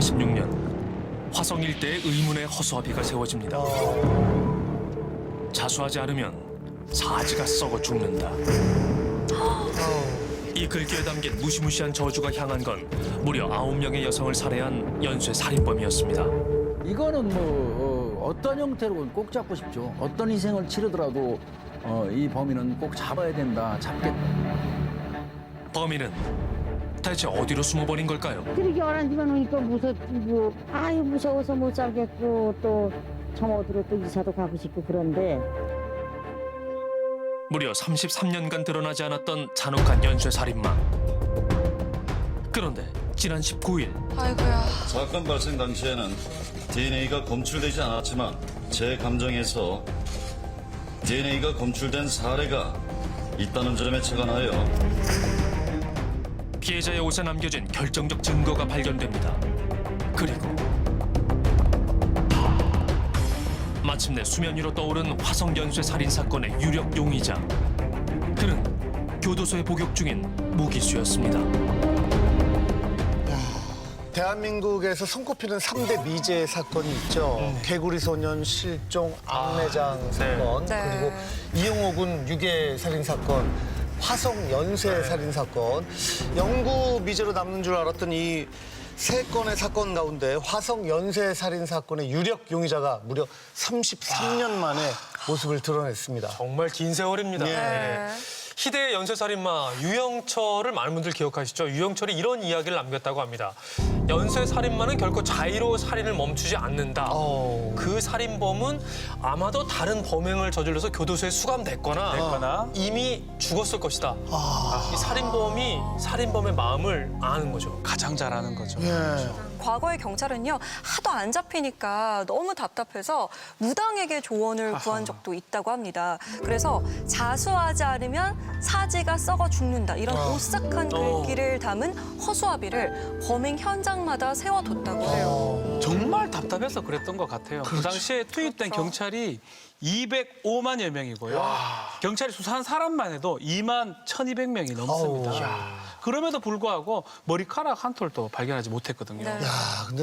1946년 화성 일대에 의문의 허수아비가 세워집니다. 자수하지 않으면 사지가 썩어 죽는다. 이 글귀에 담긴 무시무시한 저주가 향한 건 무려 9명의 여성을 살해한 연쇄 살인범이었습니다. 이거는 어떤 형태로는 꼭 잡고 싶죠. 어떤 희생을 치르더라도 이 범인은 꼭 잡아야 된다, 잡겠다. 범인은 대체 어디로 숨어버린 걸까요? 그렇게 어란 집안 오니까 무섭고 아유 무서워서 못 살겠고 또 저 어디로 또 이사도 가고 싶고 그런데 무려 33년간 드러나지 않았던 잔혹한 연쇄 살인마. 그런데 지난 19일 아이고야. 사건 발생 당시에는 DNA가 검출되지 않았지만 제 감정에서 DNA가 검출된 사례가 있다는 점에 착안하여 피해자의 옷에 남겨진 결정적 증거가 발견됩니다. 그리고 마침내 수면 위로 떠오른 화성 연쇄 살인 사건의 유력 용의자. 그는 교도소에 복역 중인 무기수였습니다. 대한민국에서 손꼽히는 3대 미제 사건이 있죠. 개구리 소년 실종 암매장 사건, 네. 그리고 이용호 군 유괴 살인 사건, 화성 연쇄 살인 사건. 영구 미제로 남는 줄 알았던 이 세 건의 사건 가운데 화성 연쇄 살인 사건의 유력 용의자가 무려 33년 만에 모습을 드러냈습니다. 정말 긴 세월입니다. 예. 네. 희대의 연쇄살인마 유영철을 많은 분들 기억하시죠? 유영철이 이런 이야기를 남겼다고 합니다. 연쇄살인마는 결코 자의로 살인을 멈추지 않는다. 그 살인범은 아마도 다른 범행을 저질러서 교도소에 수감됐거나 이미 죽었을 것이다. 이 살인범이 살인범의 마음을 아는 거죠. 가장 잘하는 거죠. 과거의 경찰은요, 하도 안 잡히니까 너무 답답해서 무당에게 조언을 구한 적도 있다고 합니다. 그래서 자수하지 않으면 사지가 썩어 죽는다. 이런 오싹한 글귀를 담은 허수아비를 범행 현장마다 세워뒀다고 해요. 정말 답답해서 그랬던 것 같아요. 그 당시에 투입된 경찰이 205만여 명이고요. 경찰이 수사한 사람만 해도 2만 1,200명이 넘습니다. 그럼에도 불구하고 머리카락 한 톨도 발견하지 못했거든요. 네. 야, 근데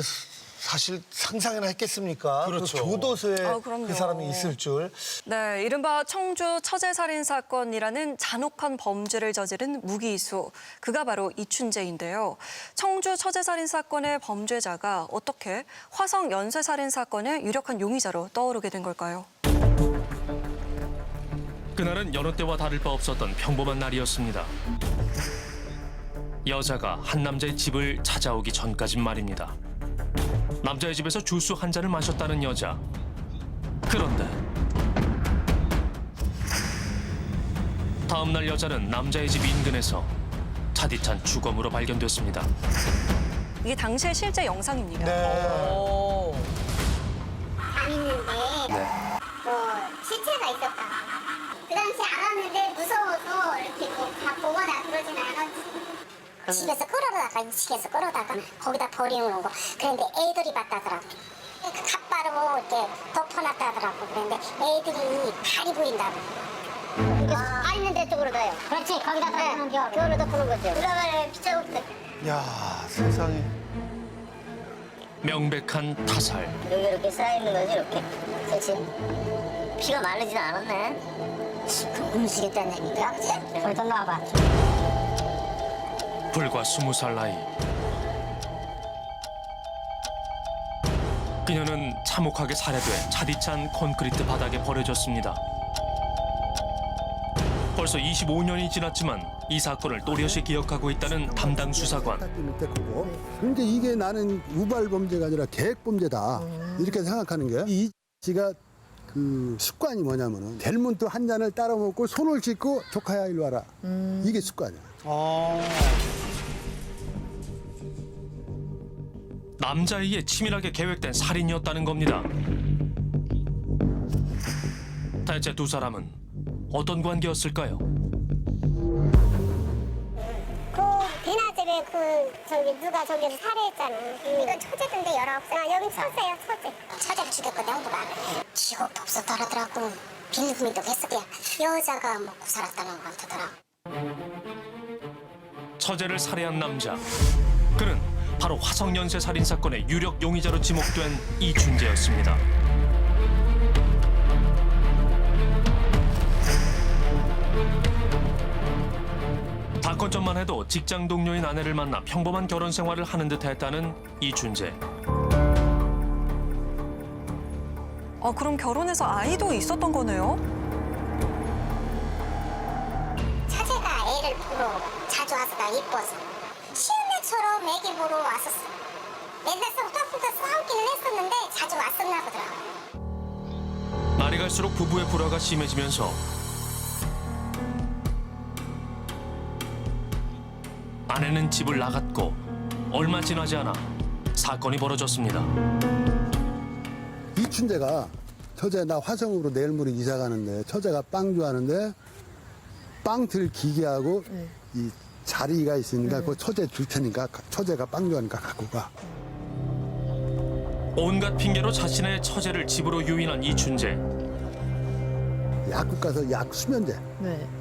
사실 상상이나 했겠습니까? 그렇죠. 그 교도소에 그럼요. 그 사람이 있을 줄. 네, 이른바 청주 처제살인 사건이라는 잔혹한 범죄를 저지른 무기수. 그가 바로 이춘재인데요. 청주 처제살인 사건의 범죄자가 어떻게 화성 연쇄살인 사건의 유력한 용의자로 떠오르게 된 걸까요? 그날은 여느 때와 다를 바 없었던 평범한 날이었습니다. 여자가 한 남자의 집을 찾아오기 전까진 말입니다. 남자의 집에서 주스 한 잔을 마셨다는 여자. 그런데 다음 날 여자는 남자의 집 인근에서 차디찬 주검으로 발견됐습니다. 이게 당시의 실제 영상입니다. 있는데 시체가 있었다. 그 당시 알았는데 무서워서 이렇게 다 보거나 그러진 않았지. 집에서 끌어다가 2층에서 끌어다가 거기다 버리는 거. 그런데 애들이 봤다더라고. 갓바로 이렇게 덮어놨다더라고. 그런데 애들이 발이 보인다고. 발 있는 데 쪽으로 둬요. 그렇지. 거기다 덮는 겨. 그걸로 덮는 거죠. 그러면 피자국들. 야, 세상에. 명백한 타살. 여기 이렇게 쌓여있는 거지, 이렇게. 그렇지. 피가 마르진 않았네. 그 움직였다는 얘기인가, 그치? 거기다 놔봐. 불과 20살 나이. 그녀는 참혹하게 살해돼 차디찬 콘크리트 바닥에 버려졌습니다. 벌써 25년이 지났지만 이 사건을 또렷이 기억하고 있다는 담당 수사관. 그런데 이게 나는 우발 범죄가 아니라 계획 범죄다 이렇게 생각하는 거예요. 이 씨가 그 습관이 뭐냐면은 델몬트 한 잔을 따라 먹고 손을 씻고 조카야 일로 와라. 이게 습관이야. 남자아이에 치밀하게 계획된 살인이었다는 겁니다. 대체 두 사람은 어떤 관계였을까요? 그 비나집에 누가 저기를 살해했잖아. 이건 처제던데 19살. 여긴 처제야, 처제. 처제를 죽였거든, 형부가. 기억도 없었다 그러더라고. 빌리구미도 했었대요. 여자가 먹고 살았다는 것 같더라고. 처제를 살해한 남자. 그는 바로 화성 연쇄 살인 사건의 유력 용의자로 지목된 이춘재였습니다. 사건 전만 해도 직장 동료인 아내를 만나 평범한 결혼 생활을 하는 듯했다는 이춘재. 그럼 결혼해서 아이도 있었던 거네요? 처제가 애를 보러 자주 와서 나 이뻐서 시어머니처럼 애기 보러 왔었어. 맨날 후닥후닥 싸우기는 했었는데 자주 왔었나 보더라고. 날이 갈수록 부부의 불화가 심해지면서 아내는 집을 나갔고 얼마 지나지 않아 사건이 벌어졌습니다. 이춘재가 처제 나 화성으로 내일 모레 이사 가는데 처제가 빵 좋아하는데 빵틀 기계하고 이 자리가 있으니까 그 처제 줄 테니까 처제가 빵 좋아하니까 갖고 가. 온갖 핑계로 자신의 처제를 집으로 유인한 이춘재. 약국 가서 약 수면제.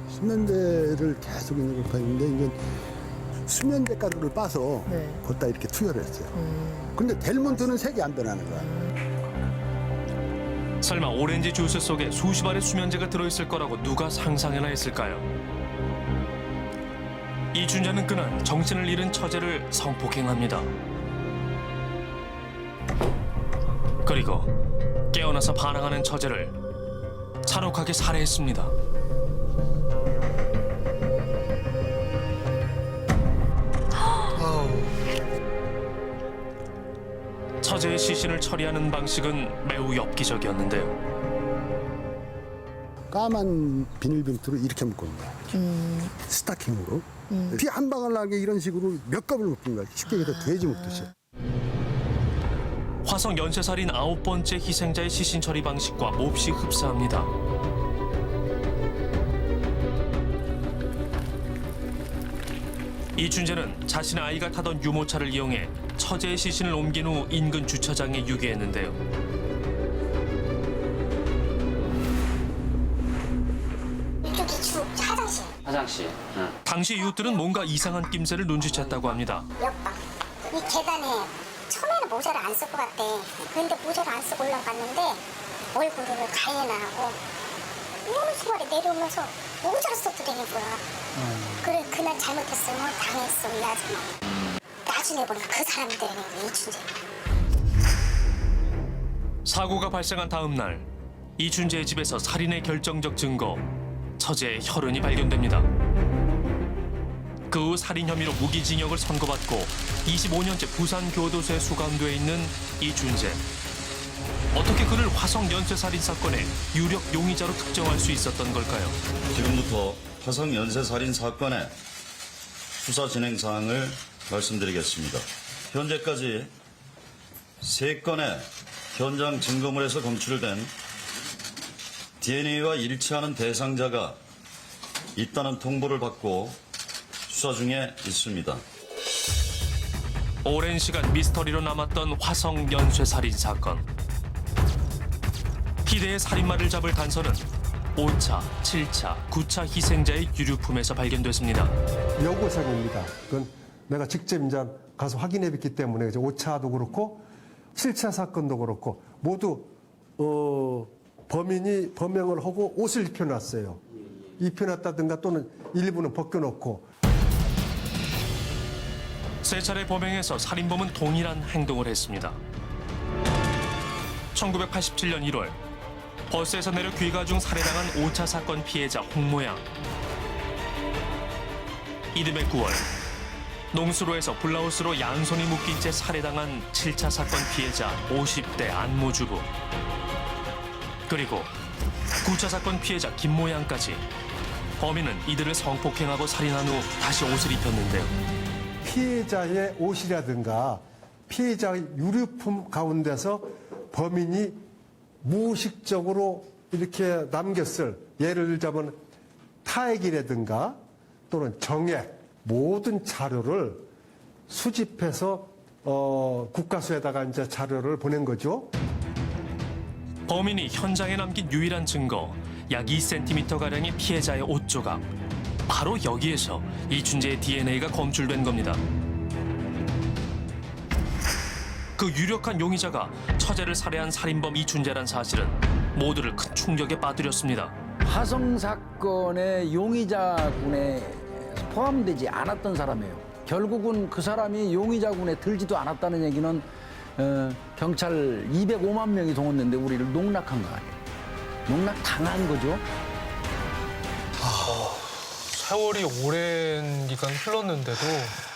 수면제를 계속 있는 걸 봤는데 이제 수면제 가루를 빠서 걷다 이렇게 투여를 했어요. 근데 델몬트는 색이 안 변하는 거야. 설마 오렌지 주스 속에 수십 알의 수면제가 들어있을 거라고 누가 상상이나 했을까요? 이춘재는 그날 정신을 잃은 처제를 성폭행합니다. 그리고 깨어나서 반항하는 처제를 잔혹하게 살해했습니다. 처제의 시신을 처리하는 방식은 매우 엽기적이었는데요. 까만 비닐봉투로 이렇게 묶은 거야. 스타킹으로. 피 한 방울 나게 이런 식으로 몇 겹을 묶은 거야. 쉽게 얘기해서 돼지 묶듯이. 화성 연쇄살인 9번째 희생자의 시신 처리 방식과 몹시 흡사합니다. 이춘재는 자신의 아이가 타던 유모차를 이용해 처제의 시신을 옮긴 후 인근 주차장에 유기했는데요. 이쪽이 화장실. 화장실. 응. 당시 이웃들은 뭔가 이상한 낌새를 눈치챘다고 합니다. 옆방. 이 계단에 처음에는 모자를 안 쓸 것 같대. 근데 모자를 안 쓰고 올라갔는데 얼굴을 가해나하고 어느 순간에 내려오면서 모자를 써도 되는 거야. 그래 그날 잘못했으면 당했어 이 아줌마. 나중에 보니까 그 사람들이네 이춘재. 사고가 발생한 다음 날 이춘재의 집에서 살인의 결정적 증거 처제의 혈흔이 발견됩니다. 그 후 살인 혐의로 무기징역을 선고받고 25년째 부산교도소에 수감돼 있는 이춘재. 어떻게 그를 화성 연쇄살인 사건의 유력 용의자로 특정할 수 있었던 걸까요? 지금부터 화성 연쇄살인 사건의 수사 진행 사항을 말씀드리겠습니다. 현재까지 3건의 현장 증거물에서 검출된 DNA와 일치하는 대상자가 있다는 통보를 받고 수사 중에 있습니다. 오랜 시간 미스터리로 남았던 화성 연쇄살인 사건. 희대의 살인마를 잡을 단서는 5차, 7차, 9차 희생자의 유류품에서 발견됐습니다. 여고생입니다. 그건 내가 직접 이제 가서 확인해 봤기 때문에 5차도 그렇고 7차 사건도 그렇고 모두 범인이 범행을 하고 옷을 입혀놨어요. 입혀놨다든가 또는 일부는 벗겨놓고. 세 차례 범행에서 살인범은 동일한 행동을 했습니다. 1987년 1월 버스에서 내려 귀가 중 살해당한 5차 사건 피해자 홍모양. 이듬해 9월 농수로에서 블라우스로 양손이 묶인 채 살해당한 7차 사건 피해자 50대 안모주부. 그리고 9차 사건 피해자 김모양까지 범인은 이들을 성폭행하고 살인한 후 다시 옷을 입혔는데요. 피해자의 옷이라든가 피해자의 유류품 가운데서 범인이 무의식적으로 이렇게 남겼을 예를 들자면 타액이라든가 또는 정액 모든 자료를 수집해서 국과수에다가 이제 자료를 보낸 거죠. 범인이 현장에 남긴 유일한 증거 약 2cm가량의 피해자의 옷 조각. 바로 여기에서 이춘재의 DNA가 검출된 겁니다. 그 유력한 용의자가 처제를 살해한 살인범 이춘재란 사실은 모두를 큰 충격에 빠뜨렸습니다. 화성 사건의 용의자군에 포함되지 않았던 사람이에요. 결국은 그 사람이 용의자군에 들지도 않았다는 얘기는 경찰 205만 명이 동원됐는데 우리를 농락한 거 아니에요. 농락당한 거죠. 세월이 오랜 기간 흘렀는데도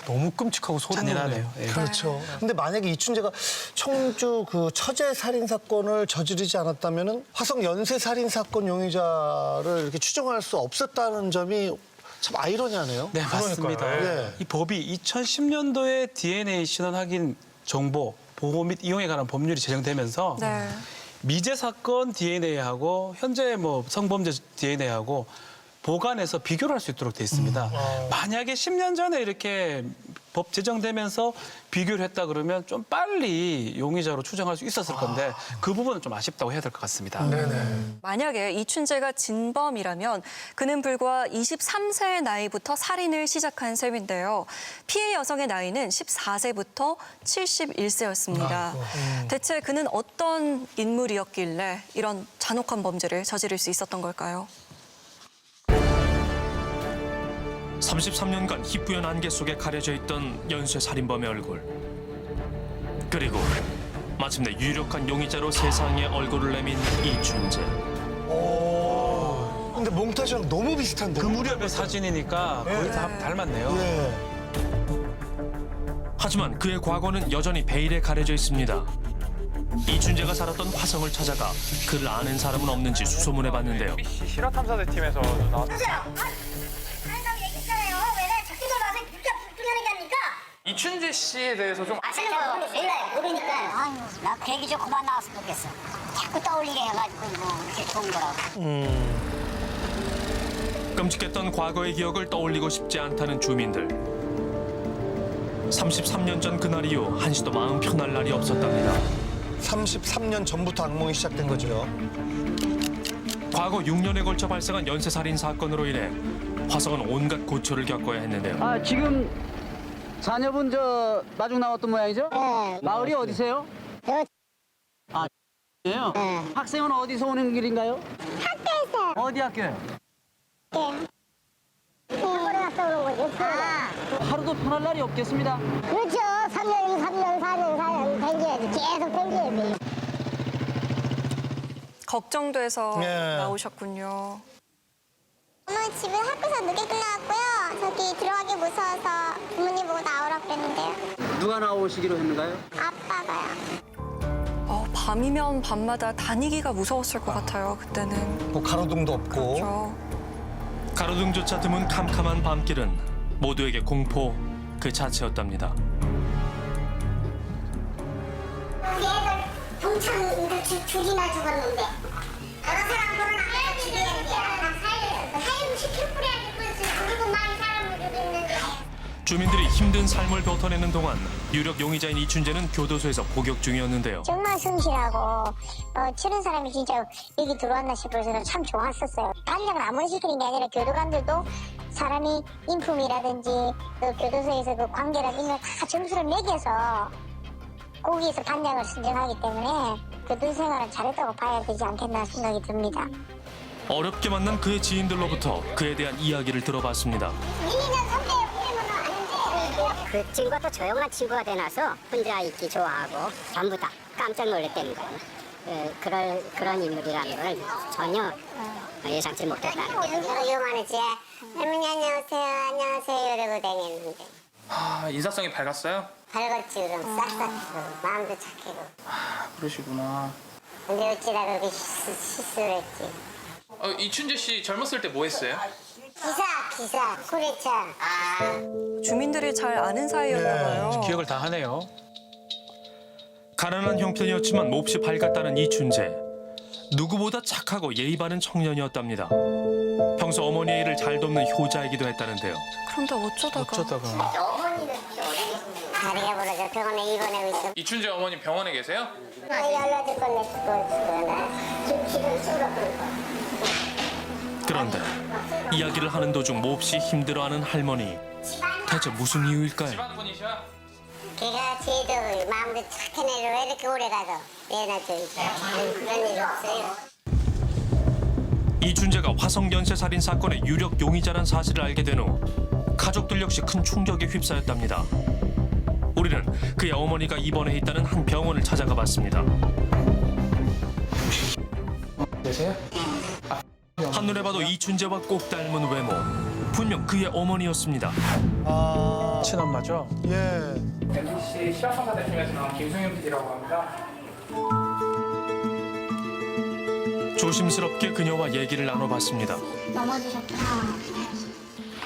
너무 끔찍하고 소름 돋네요. 예. 그렇죠. 근데 만약에 이춘재가 청주 그 처제 살인 사건을 저지르지 않았다면은 화성 연쇄 살인 사건 용의자를 이렇게 추정할 수 없었다는 점이 참 아이러니하네요. 네, 맞습니다. 예. 이 법이 2010년도에 DNA 신원 확인 정보 보호 및 이용에 관한 법률이 제정되면서 네. 미제 사건 DNA하고 현재 뭐 성범죄 DNA하고 보관해서 비교를 할 수 있도록 돼 있습니다. 만약에 10년 전에 이렇게 법 제정되면서 비교를 했다 그러면 좀 빨리 용의자로 추정할 수 있었을 건데 그 부분은 좀 아쉽다고 해야 될 것 같습니다. 만약에 이춘재가 진범이라면 그는 불과 23세의 나이부터 살인을 시작한 셈인데요. 피해 여성의 나이는 14세부터 71세였습니다. 대체 그는 어떤 인물이었길래 이런 잔혹한 범죄를 저지를 수 있었던 걸까요? 33년간 희뿌연 안개 속에 가려져 있던 연쇄 살인범의 얼굴. 그리고 마침내 유력한 용의자로 세상에 얼굴을 내민 이춘재. 근데 몽타주랑 너무 비슷한데. 그 무렵의 사진이니까 거의 다 닮았네요. 예. 하지만 그의 과거는 여전히 베일에 가려져 있습니다. 이춘재가 살았던 화성을 찾아가 그를 아는 사람은 없는지 수소문해봤는데요. MBC 실화탐사대 팀에서 나왔어요. 이춘재 씨에 대해서 좀 아시는 거 몰라요. 모르니까요. 아유, 나 그 얘기 좀 그만 나왔으면 좋겠어. 자꾸 떠올리게 해가지고 뭐 이렇게 좋은 거라고. 끔찍했던 과거의 기억을 떠올리고 싶지 않다는 주민들. 33년 전 그날 이후 한시도 마음 편할 날이 없었답니다. 33년 전부터 악몽이 시작된 거죠. 과거 6년에 걸쳐 발생한 연쇄살인 사건으로 인해 화성은 온갖 고초를 겪어야 했는데요. 아, 지금 자녀분 저 마중 나왔던 모양이죠? 네. 마을이 어디세요? 아, 예요? 네. 학생은 어디서 오는 길인가요? 학교에서. 어디 학교요? 네. 시골에 갔다 오는 거죠. 하루도 편할 날이 없겠습니다. 그렇죠. 3년, 4년 댕겨야지. 계속 댕겨야 돼요. 걱정돼서 네. 나오셨군요. 오늘 집에 학교에서 늦게 끝나왔고요. 저기 들어가기 무서워서 부모님 보고 나오라 그랬는데요. 누가 나오시기로 했는가요? 아빠가요. 밤이면 밤마다 다니기가 무서웠을 것 같아요. 그때는. 뭐 가로등도 없고. 그렇죠. 가로등조차 드문 캄캄한 밤길은 모두에게 공포 그 자체였답니다. 우리 애들 동창들 둘이나 죽었는데 여러 사람 결혼하면 죽이는 게 살고 싶을 뿌려야지 그리고 많이 사람을 죽였는데. 주민들이 힘든 삶을 버텨내는 동안 유력 용의자인 이춘재는 교도소에서 복역 중이었는데요. 정말 성실하고 치는 사람이 진짜 여기 들어왔나 싶어서 참 좋았었어요. 간장을 아무리 시키는 게 아니라 교도관들도 사람이 인품이라든지 또 교도소에서 그 관계라든지 이런 다 점수를 매겨서 거기에서 간장을 선정하기 때문에 교도 생활은 잘했다고 봐야 되지 않겠나 생각이 듭니다. 어렵게 만난 그의 지인들로부터 그에 대한 이야기를 들어봤습니다. 1, 2년 선배에 보내면 안 돼. 그 친구가 또 조용한 친구가 돼놔서 혼자 있기 좋아하고 전부 다 깜짝 놀랐다는 거예요. 그런 인물이라는 걸 전혀 예상치 못했다는 거예요. 요만하지. 할머니 안녕하세요. 안녕하세요. 이러고 다녔는데. 인사성이 밝았어요? 밝았지 그럼 싹싹 마음도 착하고. 그러시구나. 근데 어찌다 그렇게 실수를 했지. 이춘재 씨 젊었을 때 뭐 했어요? 기사, 소래차. 주민들이 잘 아는 사이였나 봐요. 기억을 다 하네요. 가난한 형편이었지만 몹시 밝았다는 이춘재. 누구보다 착하고 예의 바른 청년이었답니다. 평소 어머니의 일을 잘 돕는 효자이기도 했다는데요. 그런데 어쩌다가. 어머니는 다리가 부러져 병원에 입원하고 있어. 이춘재 어머니 병원에 계세요? 연락을 건넸거나 지금 쏟아버리고. 그런데 이야기를 하는 도중 몹시 힘들어하는 할머니. 대체 무슨 이유일까요? 집안분이셔? 걔가 쟤도 마음대로 착한 애를 왜 이렇게 오래 가서 애나줘 그런 일 없어요. 이춘재가 화성 연쇄 살인 사건의 유력 용의자란 사실을 알게 된 후 가족들 역시 큰 충격에 휩싸였답니다. 우리는 그의 어머니가 입원해 있다는 한 병원을 찾아가 봤습니다. 계세요? 한눈에 봐도 이춘재와 꼭 닮은 외모. 분명 그의 어머니였습니다. 친엄마죠? 예. MBC 시각탐사 대표에서 나온 김승현 PD라고 합니다. 조심스럽게 그녀와 얘기를 나눠봤습니다. 넘어지셨구나.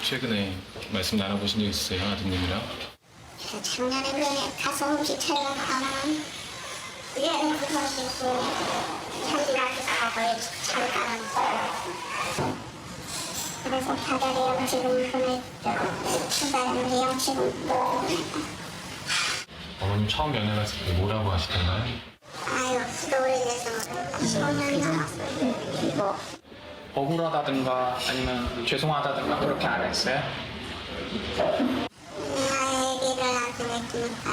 최근에 말씀 나눠보신 적 있으세요, 아드님이랑? 작년에 그 가서 음식 차려서 가면 위에는 부서지고 현지가서 거의 잘 깔아놨어요. 그래서 다달이 영치금 보냈죠. 주달에 영치금 어머님 처음 연애 갔을 때 뭐라고 하시던가요? 아유 수도 오래돼서 15년이 넘었어요. 뭐 억울하다든가 아니면 죄송하다든가 그렇게 안 했어요? 나 얘기를 안 했으니까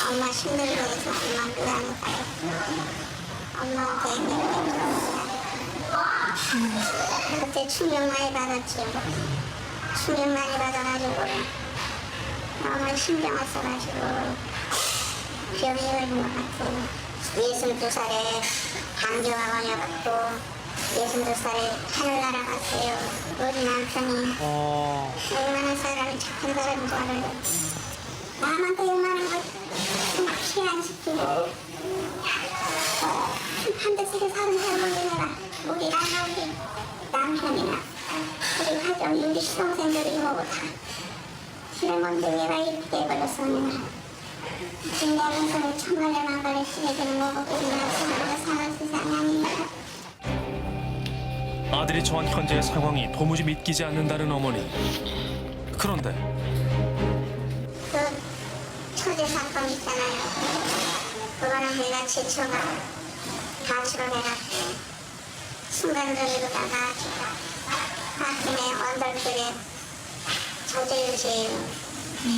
엄마 힘들고 해서 엄마 그러니까 엄마한테 얘기를 했죠. 그때 충격 많이 받았지. 충격 많이 받아가지고 너무 신경을 써가지고 병이 걸린 것 같아요. 62살에 감기와관여 갖고 62살에 하늘나라 갔어요. 우리 남편이 얼마나 사람이 착한 사람인 줄 알아요. 남한테 얼마나 걸 피해 안 시키고 한 대씩을 사는 할머니나 우리랑 우리 남편이나 우리 가족 우리 시동생들이 뭐고 다 그런데 얘가 이렇게 해버렸어. 진짜면서 정말에 망가를 쓰레기는 뭐고 우리나라 사는 세상이 아닙니다. 아들이 처한 현재의 상황이 도무지 믿기지 않는다는 어머니. 그런데 그 처제 사건 있잖아요. 그거는 내가 지쳐가 가출을 해갖고 순간적으로다가 가슴에 언덕들에 저질지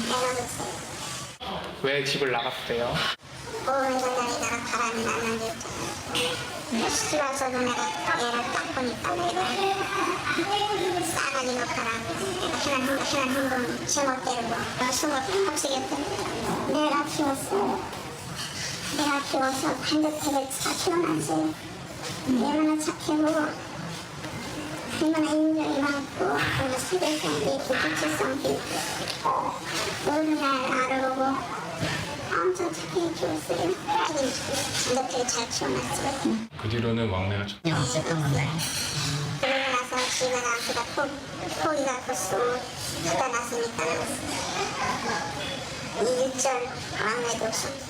내려줬어요. 왜 집을 나갔대요? 보험회사 다니다가 바람이 나는 게 있잖아요. 시집 와서도 내가 얘를 딱 보니까 내가 싸가지고 바람 내가 해난 행동 제멋대로 숨을 팍 쓰겠다. 내가 키웠어요. 내가 키워서 반듯하게 다 키워놨어요. 얼마나 착해보고 얼마나 인정이 많고 얼마나 세대성도 있고 국제성도 있고 모든 날 알아보고 엄청 착하게 키웠어요. 반듯하게 잘 키워놨어요. 그 뒤로는 왕래가 없었던 건가요? 그러고 나서 집에 나서 포기가 컸어. 휴가 났으니까 2일절 왕래도 없었고.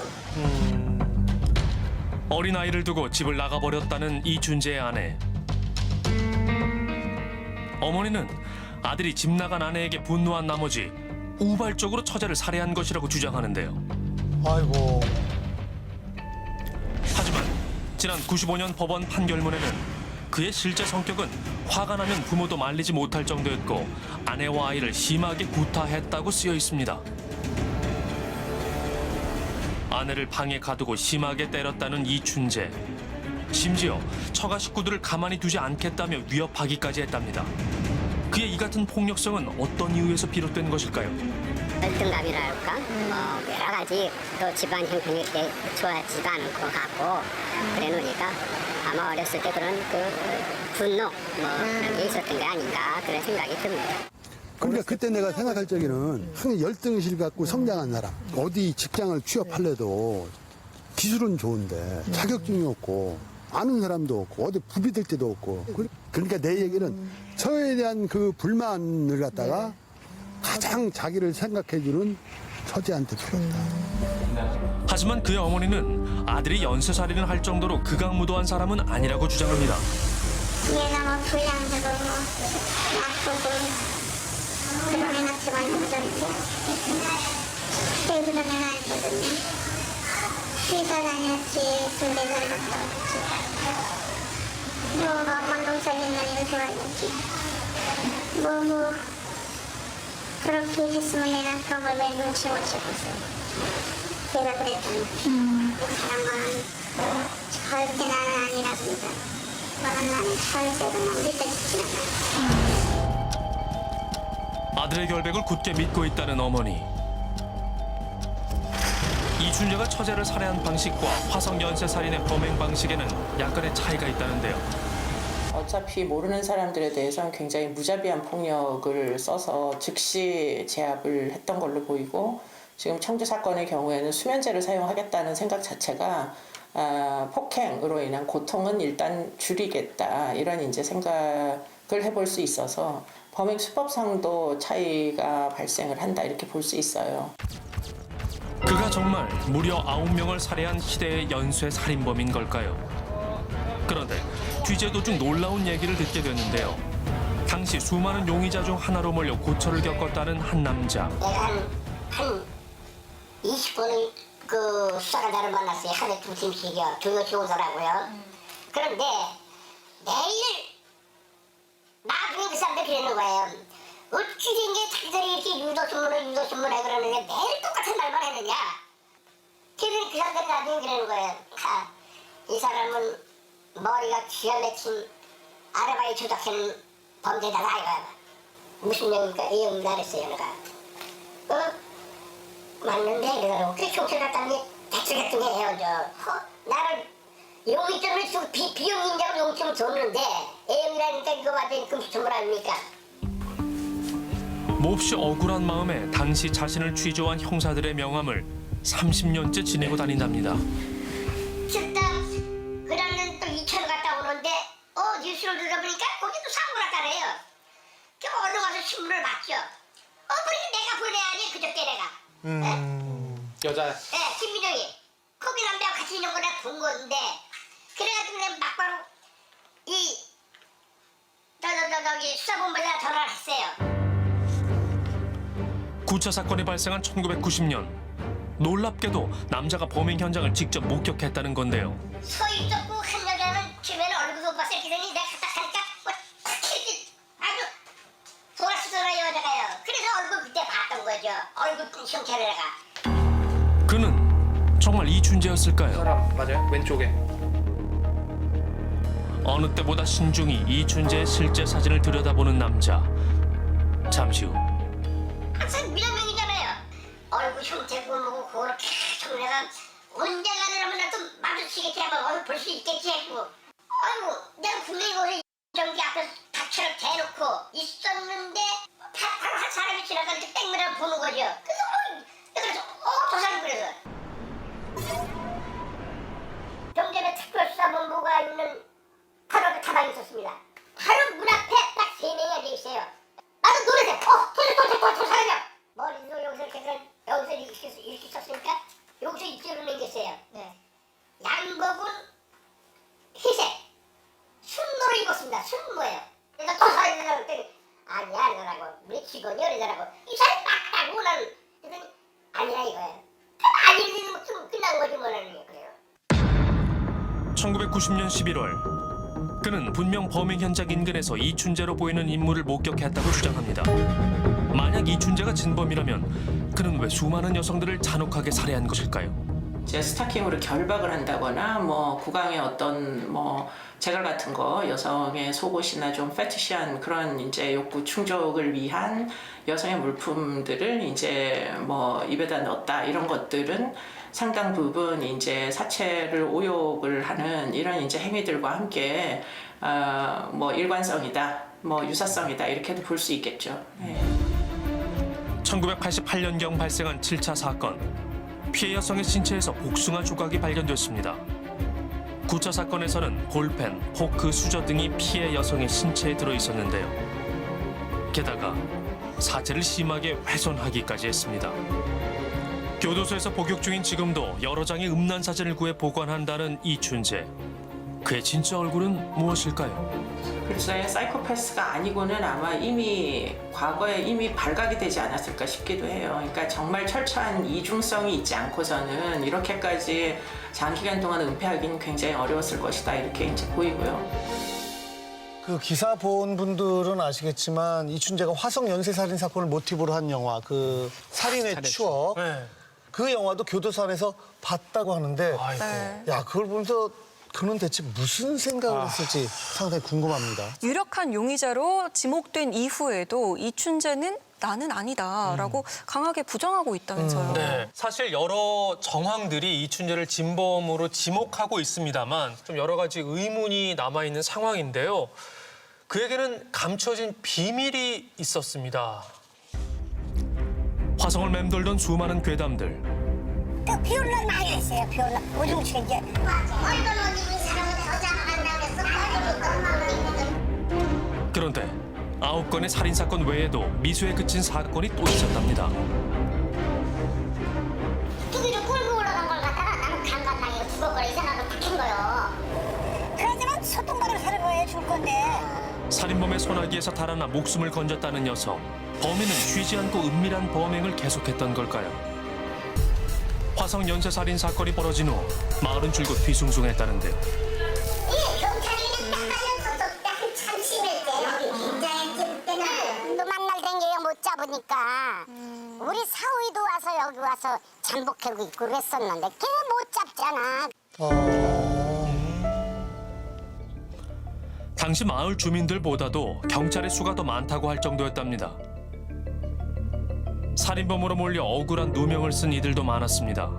어린아이를 두고 집을 나가버렸다는 이춘재의 아내. 어머니는 아들이 집 나간 아내에게 분노한 나머지 우발적으로 처제를 살해한 것이라고 주장하는데요. 아이고. 하지만 지난 95년 법원 판결문에는 그의 실제 성격은 화가 나면 부모도 말리지 못할 정도였고 아내와 아이를 심하게 구타했다고 쓰여 있습니다. 아내를 방에 가두고 심하게 때렸다는 이춘재. 심지어 처가 식구들을 가만히 두지 않겠다며 위협하기까지 했답니다. 그의 이 같은 폭력성은 어떤 이유에서 비롯된 것일까요? 열등감이라 할까? 여러 가지 또 집안 형편이 이렇게 좋아지도 않은 것 같고 그래 놓으니까 아마 어렸을 때 그런 그 분노 그런 게 있었던 게 아닌가 그런 생각이 듭니다. 그러니까 그때 내가 생각할 적에는 항상 열등의식을 갖고 성장한 사람 어디 직장을 취업하려도 기술은 좋은데 자격증이 없고 아는 사람도 없고 어디 부비될 때도 없고 그러니까 내 얘기는 처에 대한 그 불만을 갖다가 가장 자기를 생각해주는 처제한테 필요하다. 하지만 그의 어머니는 아들이 연쇄살인을 할 정도로 극악무도한 사람은 아니라고 주장합니다. 얘가 뭐 불량하고 뭐 나쁘고 그런 애한테만 못하는데 그래도 내가 알거든요. 회사 다녔지 군대 잘 갔다 왔지 뭐 만동살인 날이 좋아했지 뭐 그렇게 했으면 내가 그걸 왜 눈치 못 채웠어. 제가 그랬잖아. 사람은 절대 나는 아니라고 그러니까. 나는 절대로 믿어주지 않아. 아들의 결백을 굳게 믿고 있다는 어머니. 이춘재가 처제를 살해한 방식과 화성 연쇄살인의 범행 방식에는 약간의 차이가 있다는데요. 어차피 모르는 사람들에 대해서는 굉장히 무자비한 폭력을 써서 즉시 제압을 했던 걸로 보이고, 지금 청주 사건의 경우에는 수면제를 사용하겠다는 생각 자체가 폭행으로 인한 고통은 일단 줄이겠다, 이런 이제 생각을 해볼 수 있어서 범행 수법상도 차이가 발생을 한다, 이렇게 볼 수 있어요. 그가 정말 무려 9명을 살해한 희대의 연쇄 살인범인 걸까요? 그런데 취재 도중 놀라운 얘기를 듣게 됐는데요. 당시 수많은 용의자 중 하나로 몰려 고초를 겪었다는 한 남자. 내가 한 20번을 그 수사관들을 만났어요. 하루에 2팀씩이요. 조용히 오더라고요. 그런데 매일 나중에 그 사람들 그러는 거예요. 어찌 된 게 자기들이 이렇게 유도신문을 그러는데 매일 똑같은 말만 했느냐. 그러니 그 사람들이 나중에 그러는 거예요. 이 사람은 머리가 쥐어 맺힌 아르바이트 조작하는 범죄자다 이거야. 무슨 얘기입니까? 이 얘기입니다 그랬어요. 내가. 맞는데 그러더라고. 그래서 경찰 갔다니 대충 해요. 나를 용의점을 주고 비용인자고 용의점을 줬는데 A형이라니까 이거 완전히 금수천물 아닙니까? 몹시 억울한 마음에 당시 자신을 취조한 형사들의 명함을 30년째 지내고 다닌답니다. 즉당 그날은 또 이천을 갔다 오는데 뉴스를 들어보니까 거기도 사고가 났다네요. 그 얼른 가서 신문을 봤죠. 그러니까 내가 본 애 아니 그저께 내가. 여자. 네, 김민영이. 거기 남자와 같이 있는 거 내가 본 건데 그래가지고 내가 막바로 저기 수사본부에다 전화를 했어요. 9차 사건이 발생한 1990년. 놀랍게도 남자가 범행 현장을 직접 목격했다는 건데요. 서 있었고 한 여자는 주변에 얼굴도 못 봤어요. 그러니 내가 갖다 가니까 아주 돌아서더라 여자가요. 그래서 얼굴 그때 봤던 거죠. 얼굴 형체를가. 그는 정말 이춘재였을까요? 사람 맞아요? 왼쪽에. 어느 때보다 신중히 이춘재의 실제 사진을 들여다보는 남자. 잠시 후 항상 미남형이잖아요. 얼굴 형태고 뭐고 그걸 계속 내가 언젠가는 하면 나도 마주치겠지 하면 얼굴 볼 수 있겠지 했고 내가 분명히 거기서 전기 앞에서 닥쳐를 대놓고 있었는데 바로 한 사람이 지나갈 때 땡그랑 보는 거죠. 그래서 저 사람 그래서 경찰의 특별수사본부가 있는 바로 그 타방이 있었습니다. 바로 문 앞에 딱 3명이 앉아있어요. 나도 노래서 저 사람이야. 머리도 여기서 이렇게 썼으니까 여기서 입술을 남겼어요. 네. 양복은 회색 순모를 입었습니다. 순모예요. 그래서 저 사람이라고 했더니 아니야 이러더라고. 우리 직원이야 이러더라고. 이 사람이 맞다고 나는 그랬더니 아니야 이거예요. 아니면 좀 끝난 거지 뭐라는 그래요. 1990년 11월 그는 분명 범행 현장 인근에서 이춘재로 보이는 인물을 목격했다고 주장합니다. 만약 이춘재가 진범이라면 그는 왜 수많은 여성들을 잔혹하게 살해한 것일까요? 이제 스타킹으로 결박을 한다거나 뭐 구강에 어떤 뭐 재갈 같은 거 여성의 속옷이나 좀 페티시한 그런 이제 욕구 충족을 위한 여성의 물품들을 이제 뭐 입에다 넣었다 이런 것들은 상당 부분 이제 사체를 오욕을 하는 이런 이제 행위들과 함께 뭐 일관성이다, 뭐 유사성이다 이렇게도 볼 수 있겠죠. 네. 1988년경 발생한 7차 사건. 피해 여성의 신체에서 복숭아 조각이 발견됐습니다. 9차 사건에서는 볼펜, 포크, 수저 등이 피해 여성의 신체에 들어있었는데요. 게다가 사체를 심하게 훼손하기까지 했습니다. 교도소에서 복역 중인 지금도 여러 장의 음란 사진을 구해 보관한다는 이춘재. 그의 진짜 얼굴은 무엇일까요? 글쎄 사이코패스가 아니고는 아마 이미 과거에 이미 발각이 되지 않았을까 싶기도 해요. 그러니까 정말 철저한 이중성이 있지 않고서는 이렇게까지 장기간 동안 은폐하기는 굉장히 어려웠을 것이다 이렇게 이제 보이고요. 그 기사 본 분들은 아시겠지만 이춘재가 화성 연쇄살인 사건을 모티브로 한 영화 그 살인의 추억. 그 영화도 교도소 안에서 봤다고 하는데 네. 야 그걸 보면서 그는 대체 무슨 생각을 했을지 상당히 궁금합니다. 유력한 용의자로 지목된 이후에도 이춘재는 나는 아니다라고 강하게 부정하고 있다면서요. 네. 사실 여러 정황들이 이춘재를 진범으로 지목하고 있습니다만 좀 여러 가지 의문이 남아있는 상황인데요. 그에게는 감춰진 비밀이 있었습니다. 화성을 맴돌던 수많은 괴담들. 그 비올라 많이 했어요. 비올라 오중치 이제 얼굴 못 입은 사람은 여자가 간다고 그래서 그런데 9건의 살인사건 외에도 미수에 그친 사건이 또 있었답니다. 두기를 끌고 올라간 걸 갖다가 나는 강간당해 죽을 거라 이상한 걸 탁한 거요. 그러지만 소똥바를 사는 거예요. 줄 건데. 살인범의 소나기에서 달아나 목숨을 건졌다는 녀석. 범인은 쉬지 않고 은밀한 범행을 계속했던 걸까요? 화성 연쇄살인 사건이 벌어진 후 마을은 줄곧 뒤숭숭했다는데요. 예, 경찰이 딱 한참 심했대요. 굉장히 때는 또 만날 댕겨요 못 잡으니까 우리 사위도 와서 여기 와서 잠복하고 있고 그랬었는데 걔 못 잡잖아. 당시 마을 주민들보다도 경찰의 수가 더 많다고 할 정도였답니다. 살인범으로 몰려 억울한 누명을 쓴 이들도 많았습니다.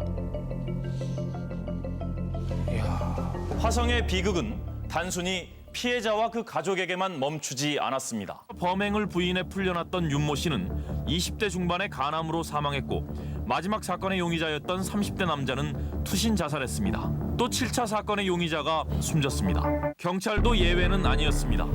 화성의 비극은 단순히 피해자와 그 가족에게만 멈추지 않았습니다. 범행을 부인해 풀려났던 윤모 씨는 20대 중반의 간암으로 사망했고 마지막 사건의 용의자였던 30대 남자는 투신 자살했습니다. 또 7차 사건의 용의자가 숨졌습니다. 경찰도 예외는 아니었습니다.